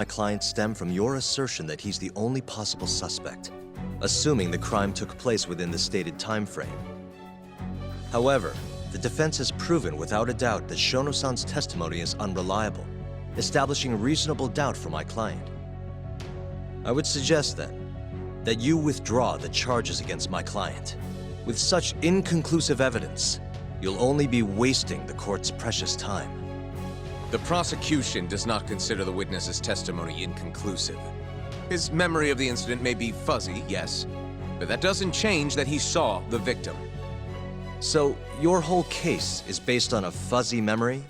My client stem from your assertion that he's the only possible suspect, assuming the crime took place within the stated time frame. However, the defense has proven without a doubt that Shono-san's testimony is unreliable, establishing reasonable doubt for my client. I would suggest then that you withdraw the charges against my client. With such inconclusive evidence, you'll only be wasting the court's precious time. The prosecution does not consider the witness's testimony inconclusive. His memory of the incident may be fuzzy, yes, but that doesn't change that he saw the victim. So, your whole case is based on a fuzzy memory?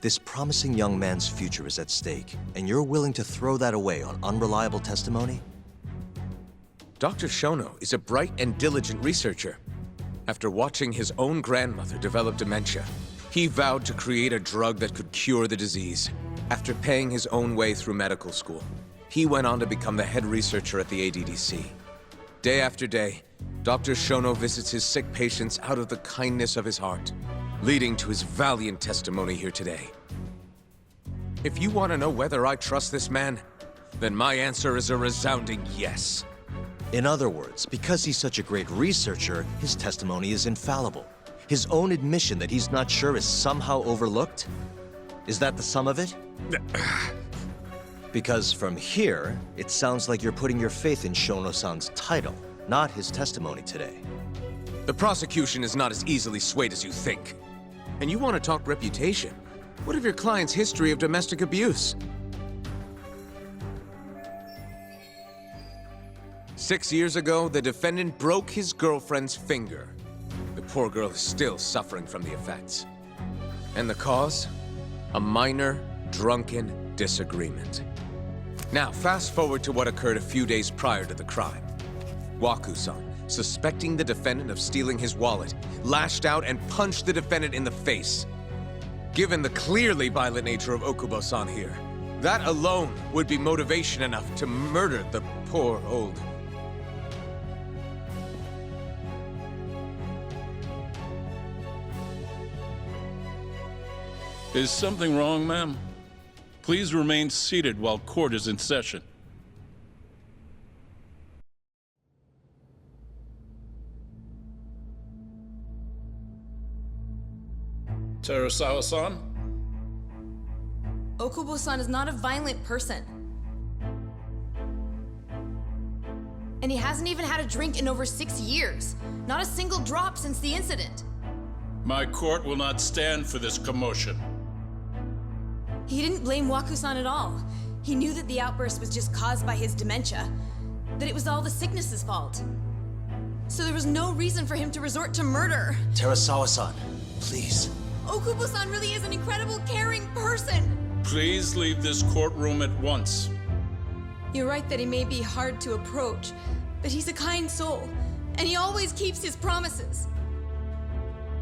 This promising young man's future is at stake, and you're willing to throw that away on unreliable testimony? Dr. Shono is a bright and diligent researcher. After watching his own grandmother develop dementia, he vowed to create a drug that could cure the disease. After paying his own way through medical school, he went on to become the head researcher at the ADDC. Day after day, Dr. Shono visits his sick patients out of the kindness of his heart, leading to his valiant testimony here today. If you want to know whether I trust this man, then my answer is a resounding yes. In other words, because he's such a great researcher, his testimony is infallible. His own admission that he's not sure is somehow overlooked? Is that the sum of it? Because from here, it sounds like you're putting your faith in Shono-san's title, not his testimony today. The prosecution is not as easily swayed as you think. And you want to talk reputation? What of your client's history of domestic abuse? 6 years ago, the defendant broke his girlfriend's finger. The poor girl is still suffering from the effects. And the cause? A minor, drunken disagreement. Now, fast forward to what occurred a few days prior to the crime. Waku-san, suspecting the defendant of stealing his wallet, lashed out and punched the defendant in the face. Given the clearly violent nature of Okubo-san here, that alone would be motivation enough to murder the poor old... Is something wrong, ma'am? Please remain seated while court is in session. Terasawa-san? Okubo-san is not a violent person. And he hasn't even had a drink in over 6 years. Not a single drop since the incident. My court will not stand for this commotion. He didn't blame Waku-san at all. He knew that the outburst was just caused by his dementia, that it was all the sickness's fault. So there was no reason for him to resort to murder. Terasawa-san, please. Okubo-san really is an incredible, caring person. Please leave this courtroom at once. You're right that he may be hard to approach, but he's a kind soul, and he always keeps his promises.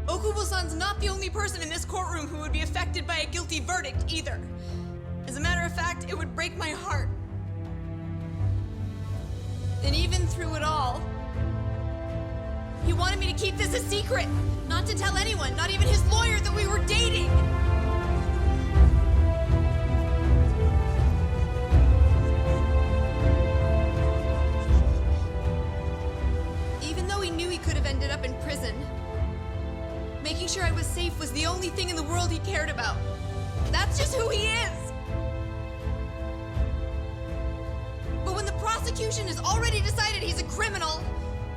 Okubo-san's not the only person in this courtroom who would be affected by a guilty verdict, either. As a matter of fact, it would break my heart. And even through it all, he wanted me to keep this a secret, not to tell anyone, not even his lawyer, that we were dating. Even though he knew he could have ended up in prison, making sure I was safe was the only thing in the world he cared about. That's just who he is! But when the prosecution has already decided he's a criminal,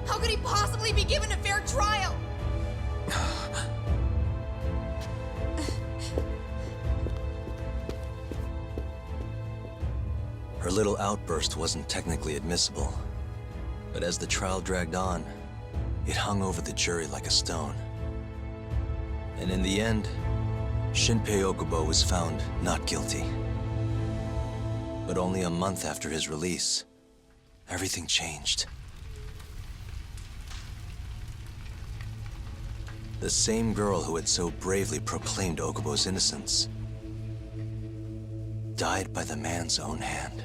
how could he possibly be given a fair trial? Her little outburst wasn't technically admissible, but as the trial dragged on, it hung over the jury like a stone. And in the end, Shinpei Okubo was found not guilty. But only a month after his release, everything changed. The same girl who had so bravely proclaimed Okubo's innocence died by the man's own hand.